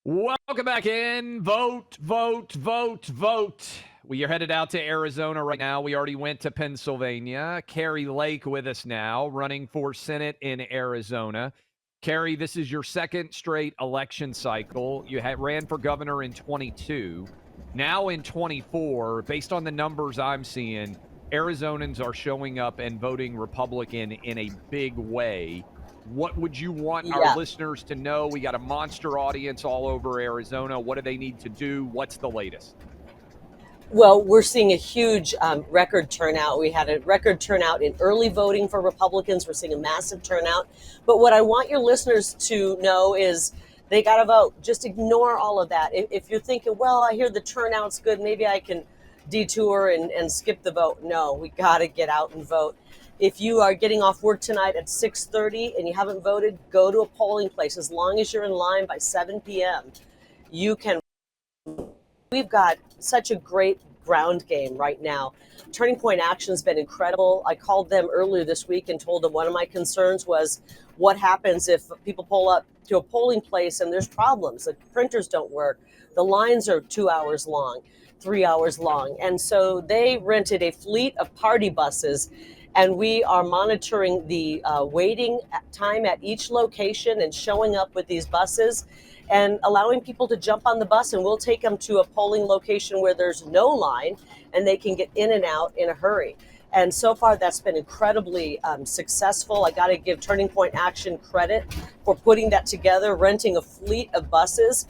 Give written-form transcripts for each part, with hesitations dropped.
Welcome back in. Vote, vote, vote, vote. We are headed out to Arizona right now. We already went to Pennsylvania. Kari Lake with us now, running for Senate in Arizona. Kari, this is your second straight election cycle. You ran for governor in 22. Now in 24, based on the numbers I'm seeing, Arizonans are showing up and voting Republican in a big way. What would you want our Yeah. listeners to know? We got a monster audience all over Arizona. What do they need to do? What's the latest? Well, we're seeing a huge record turnout. We had a record turnout in early voting for Republicans. We're seeing a massive turnout. But what I want your listeners to know is they got to vote. Just ignore all of that. If you're thinking, well, I hear the turnout's good, maybe I can detour and skip the vote. No, we got to get out and vote. If you are getting off work tonight at 6:30 and you haven't voted, go to a polling place. As long as you're in line by 7 p.m., you can. We've got such a great ground game right now. Turning Point Action's been incredible. I called them earlier this week and told them one of my concerns was what happens if people pull up to a polling place and there's problems. The printers don't work. The lines are 2 hours long, 3 hours long. And so they rented a fleet of party buses, and we are monitoring the waiting time at each location and showing up with these buses and allowing people to jump on the bus, and we'll take them to a polling location where there's no line and they can get in and out in a hurry. And so far, that's been incredibly successful. I got to give Turning Point Action credit for putting that together, renting a fleet of buses,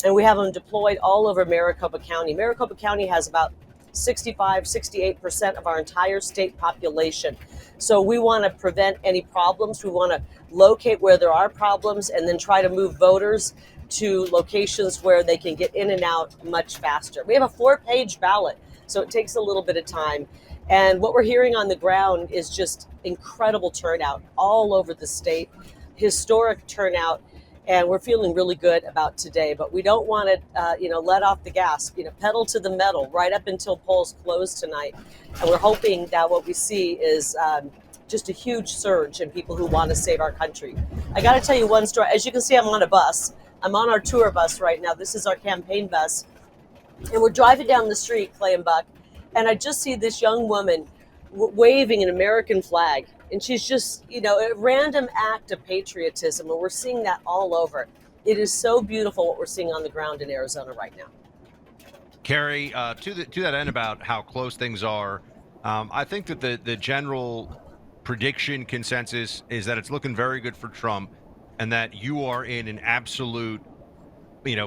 and we have them deployed all over Maricopa County. Maricopa County has about 68% of our entire state population. So we want to prevent any problems. We want to locate where there are problems and then try to move voters to locations where they can get in and out much faster. We have a 4-page ballot, so it takes a little bit of time. And what we're hearing on the ground is just incredible turnout all over the state, historic turnout, and we're feeling really good about today. But we don't want to, let off the gas, pedal to the metal right up until polls close tonight. And we're hoping that what we see is just a huge surge in people who want to save our country. I got to tell you one story. As you can see, I'm on a bus. I'm on our tour bus right now. This is our campaign bus. And we're driving down the street, Clay and Buck, and I just see this young woman waving an American flag. And she's just, a random act of patriotism. And we're seeing that all over. It is so beautiful what we're seeing on the ground in Arizona right now. Kari, to that end about how close things are, I think that the general prediction consensus is that it's looking very good for Trump and that you are in an absolute,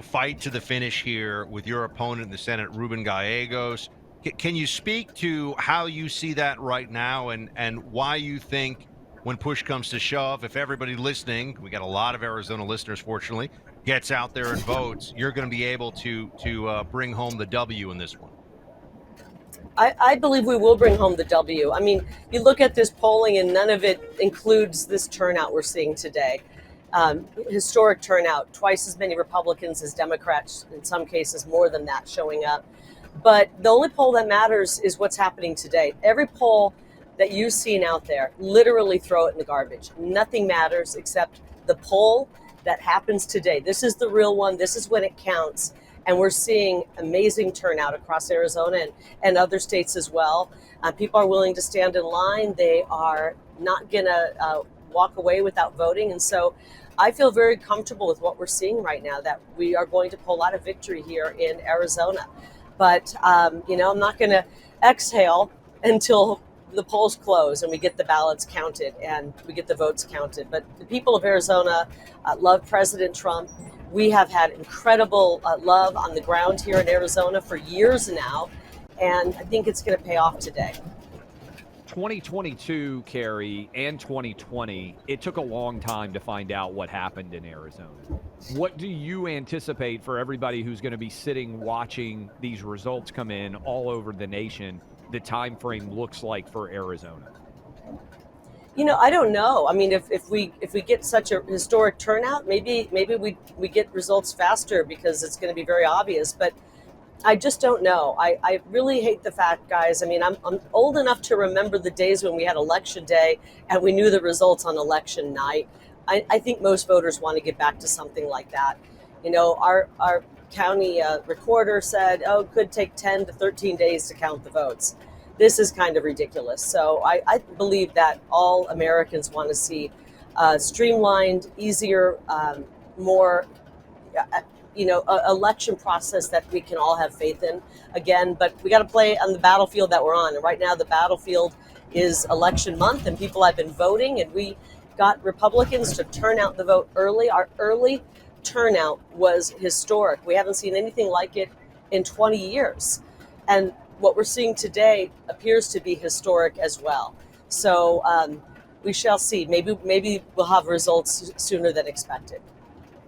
fight to the finish here with your opponent in the Senate, Ruben Gallegos. Can you speak to how you see that right now and why you think when push comes to shove, if everybody listening, we got a lot of Arizona listeners, fortunately, gets out there and votes, you're going to be able to bring home the W in this one? I believe we will bring home the W. I mean, you look at this polling and none of it includes this turnout we're seeing today. Historic turnout, twice as many Republicans as Democrats, in some cases more than that, showing up. But the only poll that matters is what's happening today. Every poll that you've seen out there, literally throw it in the garbage. Nothing matters except the poll that happens today. This is the real one. This is when it counts. And we're seeing amazing turnout across Arizona and other states as well. People are willing to stand in line. They are not going to walk away without voting. And so I feel very comfortable with what we're seeing right now, that we are going to pull out a victory here in Arizona. But, I'm not going to exhale until the polls close and we get the ballots counted and we get the votes counted. But the people of Arizona love President Trump. We have had incredible love on the ground here in Arizona for years now, and I think it's going to pay off today. 2022, Kari, and 2020, it took a long time to find out what happened in Arizona. What do you anticipate for everybody who's going to be sitting watching these results come in all over the nation, the time frame looks like for Arizona? I don't know. I mean, if we get such a historic turnout, maybe we get results faster because it's going to be very obvious. But I just don't know. I really hate the fact, guys. I mean, I'm old enough to remember the days when we had election day and we knew the results on election night. I think most voters want to get back to something like that. Our county recorder said, oh, it could take 10 to 13 days to count the votes. This is kind of ridiculous. So I believe that all Americans want to see streamlined, easier, more election process that we can all have faith in again. But we got to play on the battlefield that we're on. And right now, the battlefield is election month, and people have been voting, and we got Republicans to turn out the vote early. Our early turnout was historic. We haven't seen anything like it in 20 years. And what we're seeing today appears to be historic as well. So we shall see. Maybe we'll have results sooner than expected.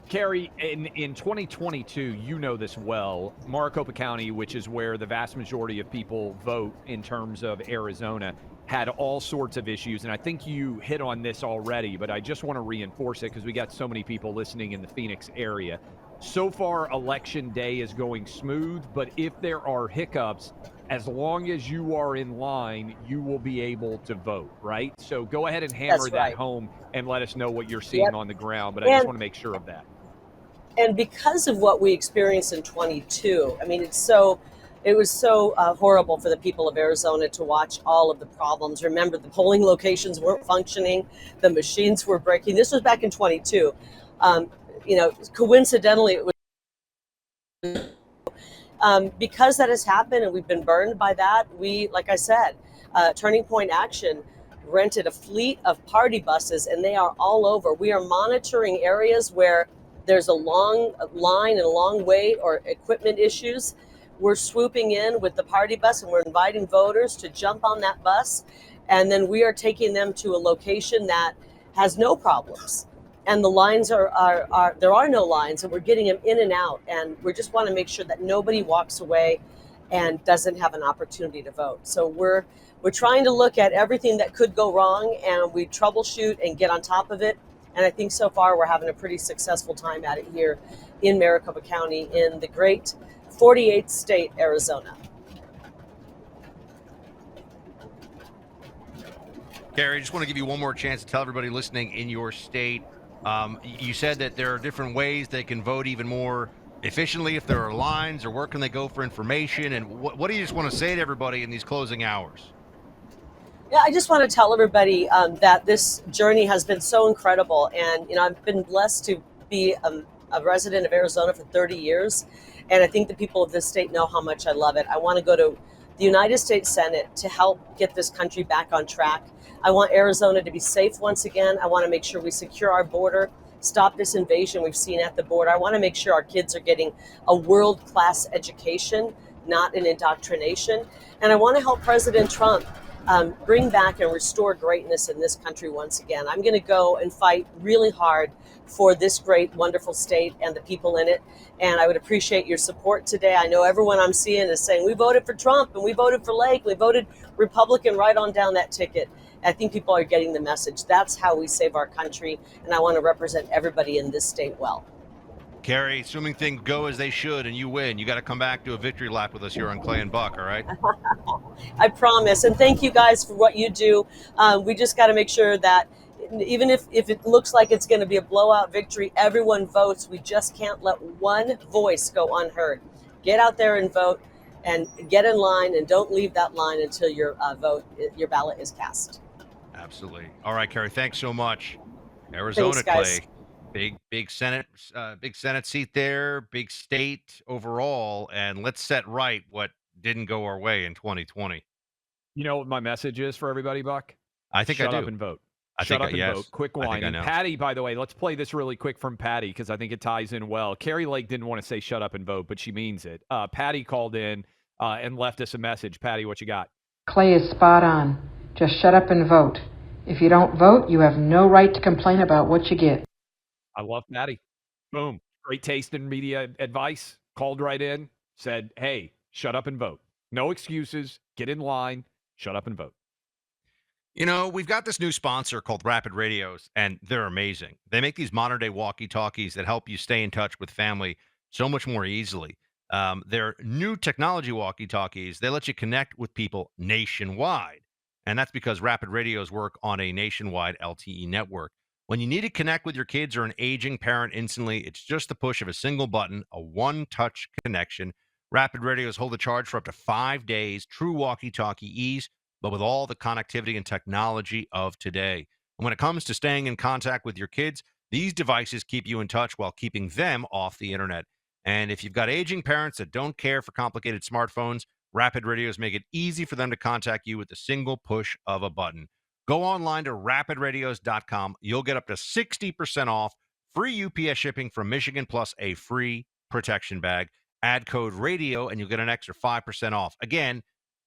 Kari, in 2022, you know this well, Maricopa County, which is where the vast majority of people vote in terms of Arizona, had all sorts of issues. And I think you hit on this already, but I just want to reinforce it because we got so many people listening in the Phoenix area. So far, election day is going smooth, but if there are hiccups, as long as you are in line, you will be able to vote, right? So go ahead and hammer that home and let us know what you're seeing on the ground. But I just want to make sure of that. And because of what we experienced in 22, I mean, it was so horrible for the people of Arizona to watch all of the problems. Remember, the polling locations weren't functioning, the machines were breaking. This was back in 22. Coincidentally, it was because that has happened and we've been burned by that. We, like I said, Turning Point Action rented a fleet of party buses, and they are all over. We are monitoring areas where there's a long line and a long wait or equipment issues. We're swooping in with the party bus, and we're inviting voters to jump on that bus. And then we are taking them to a location that has no problems. And the lines there are no lines, and we're getting them in and out. And we just want to make sure that nobody walks away and doesn't have an opportunity to vote. So we're trying to look at everything that could go wrong, and we troubleshoot and get on top of it. And I think so far we're having a pretty successful time at it here in Maricopa County in the great 48th state, Arizona. Kari, I just want to give you one more chance to tell everybody listening in your state. You said that there are different ways they can vote even more efficiently if there are lines, or where can they go for information? And what do you just want to say to everybody in these closing hours? Yeah, I just want to tell everybody that this journey has been so incredible. And, I've been blessed to be a resident of Arizona for 30 years. And I think the people of this state know how much I love it. I want to go to the United States Senate to help get this country back on track. I want Arizona to be safe once again. I want to make sure we secure our border, stop this invasion we've seen at the border. I want to make sure our kids are getting a world-class education, not an indoctrination. And I want to help President Trump bring back and restore greatness in this country once again. I'm going to go and fight really hard for this great, wonderful state and the people in it. And I would appreciate your support today. I know everyone I'm seeing is saying, we voted for Trump and we voted for Lake. We voted Republican right on down that ticket. I think people are getting the message. That's how we save our country. And I want to represent everybody in this state well. Kari, assuming things go as they should and you win, you got to come back to a victory lap with us here on Clay and Buck, all right? I promise. And thank you guys for what you do. We just got to make sure that even if it looks like it's going to be a blowout victory, everyone votes. We just can't let one voice go unheard. Get out there and vote and get in line, and don't leave that line until your ballot is cast. Absolutely. All right, Kari, thanks so much. Arizona, Thanks, Clay. Big Senate seat there, big state overall, and let's set right what didn't go our way in 2020. You know what my message is for everybody, Buck? I think Shut I do. up and vote. Shut up and vote. Quick line. And Patty, by the way, let's play this really quick from Patty because I think it ties in well. Kari Lake didn't want to say shut up and vote, but she means it. Patty called in and left us a message. Patty, what you got? Clay is spot on. Just shut up and vote. If you don't vote, you have no right to complain about what you get. I love Patty. Boom. Great taste in media advice. Called right in, said, hey, shut up and vote. No excuses. Get in line. Shut up and vote. We've got this new sponsor called Rapid Radios, and they're amazing. They make these modern-day walkie-talkies that help you stay in touch with family so much more easily. They're new technology walkie-talkies. They let you connect with people nationwide, and that's because Rapid Radios work on a nationwide LTE network. When you need to connect with your kids or an aging parent instantly, it's just the push of a single button, a one-touch connection. Rapid Radios hold the charge for up to 5 days, true walkie-talkie ease, but with all the connectivity and technology of today. And when it comes to staying in contact with your kids, these devices keep you in touch while keeping them off the internet. And if you've got aging parents that don't care for complicated smartphones, Rapid Radios make it easy for them to contact you with the single push of a button. Go online to rapidradios.com. You'll get up to 60% off, free UPS shipping from Michigan, plus a free protection bag. Add code radio and you'll get an extra 5% off. Again,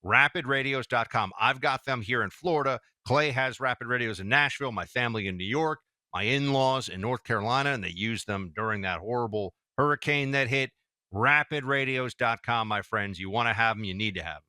rapidradios.com. I've got them here in Florida. Clay has Rapid Radios in Nashville, my family in New York, my in-laws in North Carolina, and they used them during that horrible hurricane that hit. Rapidradios.com, my friends. You want to have them, you need to have them.